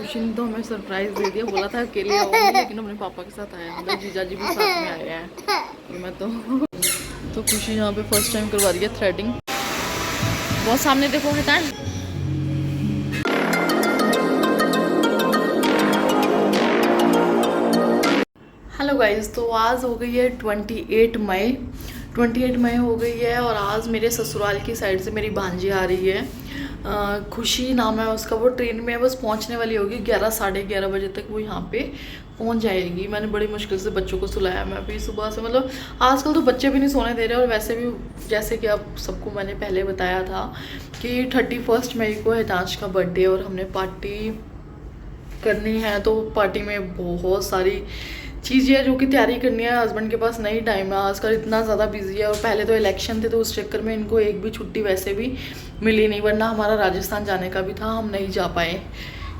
खुशी ने तो हमें सरप्राइज दे दिया, बोला था अकेले आऊंगी लेकिन अपने पापा के साथ आया, मतलब जीजा जी भी साथ में आए हैं। मैं तो खुशी यहाँ पे फर्स्ट टाइम करवा रही है थ्रेडिंग। बहुत सामने देखो हितान। हेलो गाइस, तो आज हो गई है 28 मई। 28 मई हो गई है और आज मेरे ससुराल की साइड से मेरी भांजी आ रही है। खुशी नाम है उसका। वो ट्रेन में बस पहुंचने वाली होगी 11 साढ़े 11 बजे तक वो यहाँ पे पहुंच जाएगी। मैंने बड़ी मुश्किल से बच्चों को सुलाया। मैं भी सुबह से, मतलब आजकल तो बच्चे भी नहीं सोने दे रहे। और वैसे भी जैसे कि आप सबको मैंने पहले बताया था कि 31 मई को हितांश का बर्थडे और हमने पार्टी करनी है। तो पार्टी में बहुत सारी चीज़ें है जो कि तैयारी करनी है। हस्बैंड के पास नहीं टाइम है, आजकल इतना ज़्यादा बिजी है। और पहले तो इलेक्शन थे तो उस चक्कर में इनको एक भी छुट्टी वैसे भी मिली नहीं, वरना हमारा राजस्थान जाने का भी था, हम नहीं जा पाए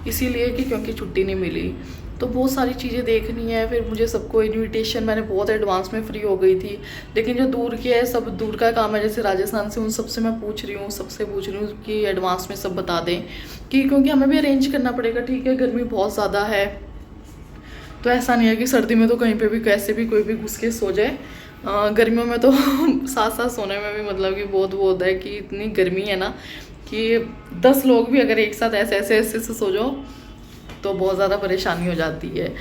इसीलिए कि क्योंकि छुट्टी नहीं मिली। तो बहुत सारी चीज़ें देखनी है। फिर मुझे सबको इनविटेशन, मैंने बहुत एडवांस में फ्री हो गई थी, लेकिन जो दूर की है सब दूर का काम है, जैसे राजस्थान से, उन सबसे मैं पूछ रही हूँ, सबसे पूछ रही हूँ कि एडवांस में सब बता दें कि क्योंकि हमें भी अरेंज करना पड़ेगा। ठीक है, गर्मी बहुत ज़्यादा है तो ऐसा नहीं है कि सर्दी में तो कहीं पे भी कैसे भी कोई भी घुस के सो जाए। गर्मियों में तो साथ साथ सोने में भी मतलब कि बहुत वो होता है कि इतनी गर्मी है ना कि 10 लोग भी अगर एक साथ ऐसे से सो जाओ तो बहुत ज़्यादा परेशानी हो जाती है।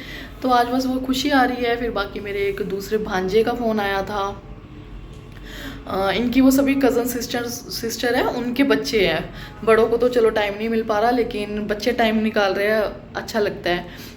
तो आज बस वो खुशी आ रही है। फिर बाकी मेरे एक दूसरे भांजे का फ़ोन आया था। इनकी वो सभी कज़न सिस्टर है, उनके बच्चे हैं। बड़ों को तो चलो टाइम नहीं मिल पा रहा, लेकिन बच्चे टाइम निकाल रहे हैं, अच्छा लगता है।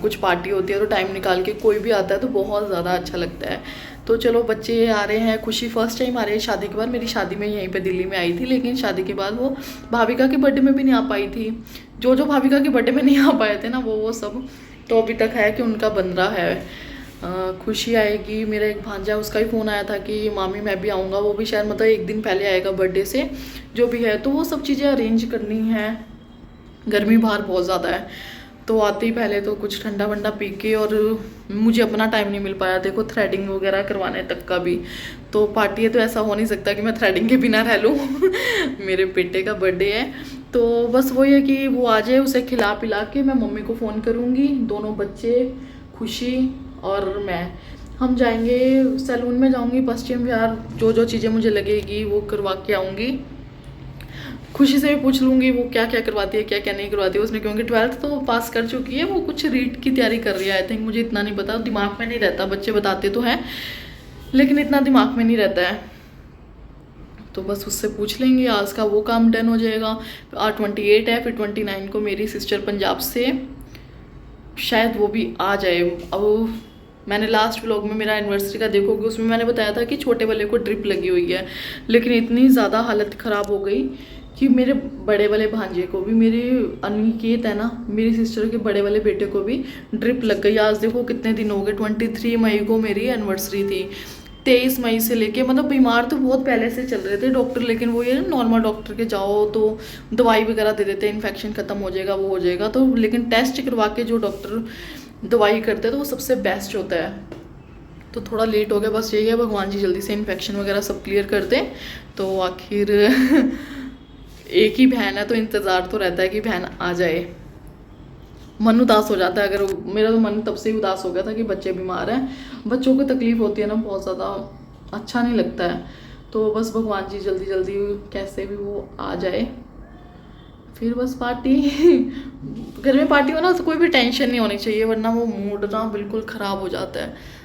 कुछ पार्टी होती है तो टाइम निकाल के कोई भी आता है तो बहुत ज़्यादा अच्छा लगता है। तो चलो बच्चे आ रहे हैं। खुशी फर्स्ट टाइम आ रही है शादी के बाद। मेरी शादी में यहीं पे दिल्ली में आई थी, लेकिन शादी के बाद वो भाविका के बर्थडे में भी नहीं आ पाई थी। जो भाविका के बर्थडे में नहीं आ पाए थे ना वो सब तो अभी तक है कि उनका बन रहा है। खुशी आएगी। मेरा एक भांजा, उसका ही फ़ोन आया था कि मामी मैं भी आऊँगा। वो भी शायद मतलब एक दिन पहले आएगा बर्थडे से, जो भी है। तो वो सब चीज़ें अरेंज करनी है। गर्मी बाहर बहुत ज़्यादा है तो आते ही पहले तो कुछ ठंडा वंडा पी के, और मुझे अपना टाइम नहीं मिल पाया देखो थ्रेडिंग वगैरह करवाने तक का भी। तो पार्टी है तो ऐसा हो नहीं सकता कि मैं थ्रेडिंग के बिना रह लूँ। मेरे बेटे का बर्थडे है तो बस वही है कि वो आ जाए, उसे खिला पिला के मैं मम्मी को फ़ोन करूँगी। दोनों बच्चे, खुशी और मैं, हम जाएंगे सैलून में। जाऊँगी पश्चिम विहार, जो चीज़ें मुझे लगेगी वो करवा के आऊँगी। खुशी से भी पूछ लूँगी वो क्या क्या करवाती है, क्या क्या नहीं करवाती है उसने, क्योंकि 12th तो पास कर चुकी है। वो कुछ रीट की तैयारी कर रही है आई थिंक, मुझे इतना नहीं पता, दिमाग में नहीं रहता। बच्चे बताते तो हैं लेकिन इतना दिमाग में नहीं रहता है। तो बस उससे पूछ लेंगे, आज का वो काम डन हो जाएगा। आज 28 है, फिर 29 को मेरी सिस्टर पंजाब से शायद वो भी आ जाए। अब मैंने लास्ट व्लॉग में मेरा एनिवर्सरी का देखोगे, उसमें मैंने बताया था कि छोटे वाले को ड्रिप लगी हुई है, लेकिन इतनी ज़्यादा हालत ख़राब हो गई कि मेरे बड़े वाले भांजे को भी, मेरे अनिकेत है ना, मेरी सिस्टर के बड़े वाले बेटे को भी ड्रिप लग गई। आज देखो कितने दिन हो गए, 23 मई को मेरी एनिवर्सरी थी। 23 मई से लेके, मतलब बीमार तो बहुत पहले से चल रहे थे डॉक्टर, लेकिन वो ये नॉर्मल डॉक्टर के जाओ तो दवाई वगैरह दे देते हैं, इन्फेक्शन ख़त्म हो जाएगा, वो हो जाएगा। तो लेकिन टेस्ट करवा के जो डॉक्टर दवाई करते हैं तो वो सबसे बेस्ट होता है। तो थोड़ा लेट हो गया, बस यही है भगवान जी जल्दी से इन्फेक्शन वगैरह सब क्लियर कर दें। तो आखिर एक ही बहन है तो इंतज़ार तो रहता है कि बहन आ जाए। मन उदास हो जाता है, अगर मेरा तो मन तब से ही उदास हो गया था कि बच्चे बीमार हैं। बच्चों को तकलीफ होती है ना बहुत ज़्यादा, अच्छा नहीं लगता है। तो बस भगवान जी जल्दी जल्दी कैसे भी वो आ जाए, फिर बस पार्टी। घर में पार्टी हो ना तो कोई भी टेंशन नहीं होनी चाहिए, वरना वो मूड ना बिल्कुल ख़राब हो जाता है।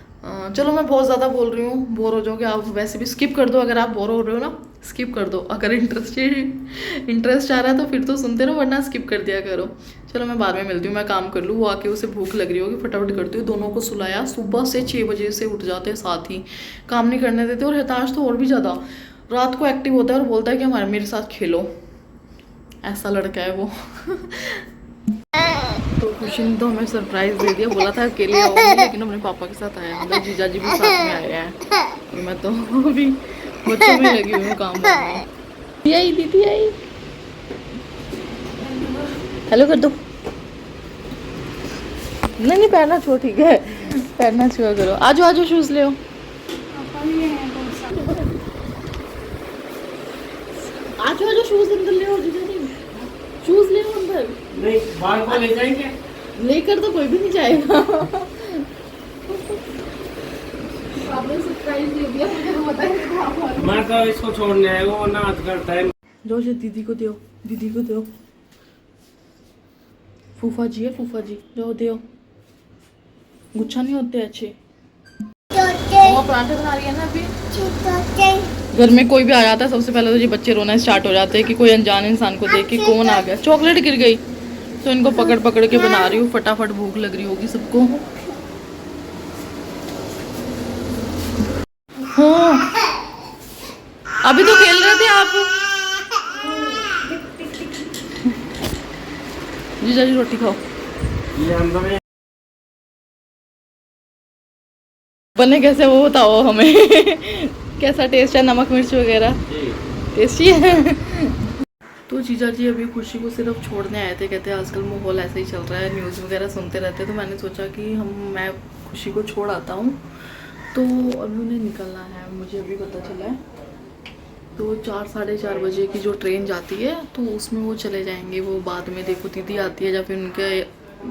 चलो मैं बहुत ज़्यादा बोल रही हूँ, बोर हो जाओगे आप, वैसे भी स्किप कर दो। अगर आप बोर हो रहे हो ना स्किप कर दो, अगर इंटरेस्ट आ रहा है तो फिर तो सुनते रहो, वरना स्किप कर दिया करो। चलो मैं बाद में मिलती हूँ, मैं काम कर लूँ। वो आके उसे भूख लग रही होगी, फटाफट करती हूँ। दोनों को सुलाया, सुबह से 6 बजे से उठ जाते हैं साथ ही, काम नहीं करने देते। और हितांश तो और भी ज़्यादा रात को एक्टिव होता है और बोलता है कि हमारे मेरे साथ खेलो, ऐसा लड़का है वो। तो खुशी ने तो हमें सरप्राइज दे दिया, बोला था अकेले आऊंगी लेकिन अपने पापा के साथ आया, मतलब जीजा जी भी साथ में आए हैं। मैं तो अभी बच्चों में लगी हुई हूँ काम करने। दीदी आई, दीदी आई, हेलो कर दो। नहीं पैरना छो, ठीक है पैरना छुआ करो। आजो आजो शूज ले आओ। आजो आजो शूज अंदर ले आओ जीजा जी, चूज ले अंदर। नहीं, बाल को ले जाएंगे। लेकर तो कोई भी नहीं जाएगा। आपने सरप्राइज दे दिया, मुझे तो पता ही नहीं था। मैं तो इसको छोड़ने आया हूँ, वरना हाथ करता है। जो दीदी को दो, दीदी को दो। फूफा जी है, फूफा जी जो दो। गुच्छा नहीं होते अच्छे। वो पराठे बना रही है ना अभी। घर में कोई भी आ जाता है सबसे पहले तो ये बच्चे रोना स्टार्ट हो जाते हैं कि कोई अनजान इंसान को देख के कौन आ गया। चॉकलेट गिर गई तो इनको पकड़ पकड़ के बना रही हूँ, फटाफट भूख लग रही होगी सबको। हाँ अभी तो खेल रहे थे आप। जीजा जी रोटी खाओ। ये अंदर है। बने कैसे वो बताओ हमें। कैसा टेस्ट है, नमक मिर्च वगैरह टेस्टी है। तो जीजा जी अभी खुशी को सिर्फ छोड़ने आए थे, कहते हैं आजकल माहौल ऐसे ही चल रहा है, न्यूज़ वगैरह सुनते रहते हैं, तो मैंने सोचा कि मैं खुशी को छोड़ आता हूँ। तो अभी उन्हें निकलना है, मुझे अभी पता चला है। तो 4 साढ़े 4 बजे की जो ट्रेन जाती है तो उसमें वो चले जाएंगे। वो बाद में देखो दीदी आती है या फिर उनका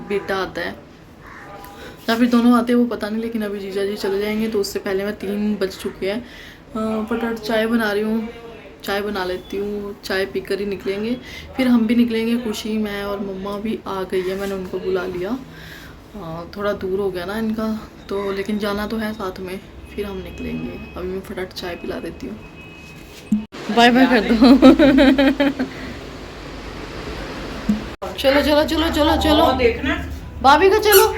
बेटा आता है या फिर दोनों आते हैं, वो पता नहीं, लेकिन अभी जीजा जी चले जाएंगे। तो उससे पहले मैं 3 बज चुके हैं। फटाफट चाय बना रही हूँ, चाय बना लेती हूँ, चाय पीकर ही निकलेंगे। फिर हम भी निकलेंगे, खुशी मैं और मम्मा भी आ गई है, मैंने उनको बुला लिया। थोड़ा दूर हो गया ना इनका तो, लेकिन जाना तो है साथ में। फिर हम निकलेंगे। अभी मैं फटाफट चाय पिला देती हूँ। बाय बाय कर दो। चलो चलो चलो चलो चलो देखना भाभी का चलो।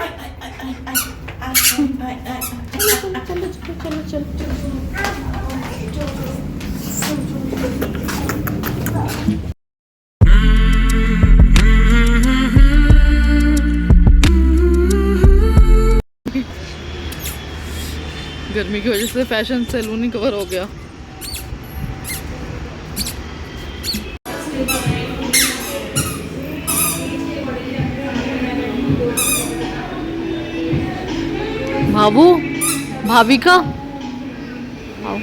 चलो चलो चलो चलो गर्मी की वजह से फैशन सैलून ही कवर हो गया। बाबू भाभी का आओ।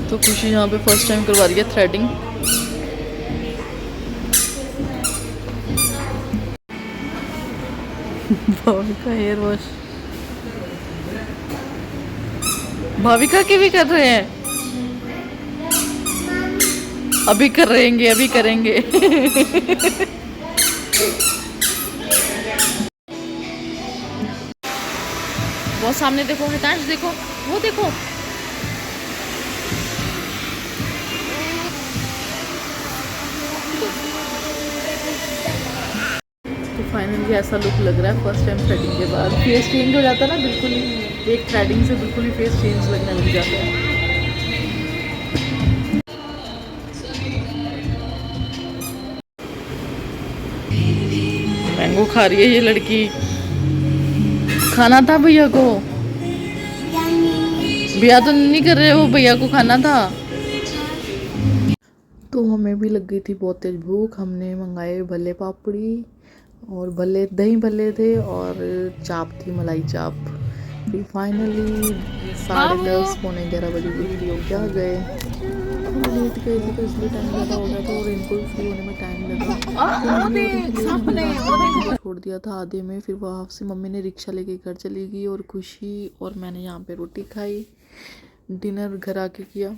तो खुशी यहाँ पे फर्स्ट टाइम करवा रही है threading. Bhavika hair wash, Bhavika के भी कर रहे हैं। अभी करेंगे अभी करेंगे। वो सामने देखो, हितांश देखो, वो देखो। तो फाइनली ऐसा लुक लग रहा है फर्स्ट टाइम थ्रेडिंग के बाद। फेस चेंज हो जाता है ना बिल्कुल ही, एक थ्रेडिंग से बिल्कुल ही फेस चेंज लगने लग जाता है। मैंगो खा रही है ये लड़की। खाना था भैया को, भैया तो नहीं कर रहे, वो भैया को खाना था। तो हमें भी लग गई थी बहुत तेज भूख। हमने मंगाए भल्ले पापड़ी और भल्ले, दही भल्ले थे और चाप थी, मलाई चाप। फिर फाइनली 10:30 पौने 11 बजे वीडियो क्या गए। लेट गए थे तो इसलिए टाइम ज़्यादा हो गया था और इनको भी फ्री होने में टाइम लगा। छोड़ दिया था आधे में, फिर वहाँ से मम्मी ने रिक्शा लेके घर चली गई और खुशी और मैंने यहाँ पे रोटी खाई। डिनर घर आके किया।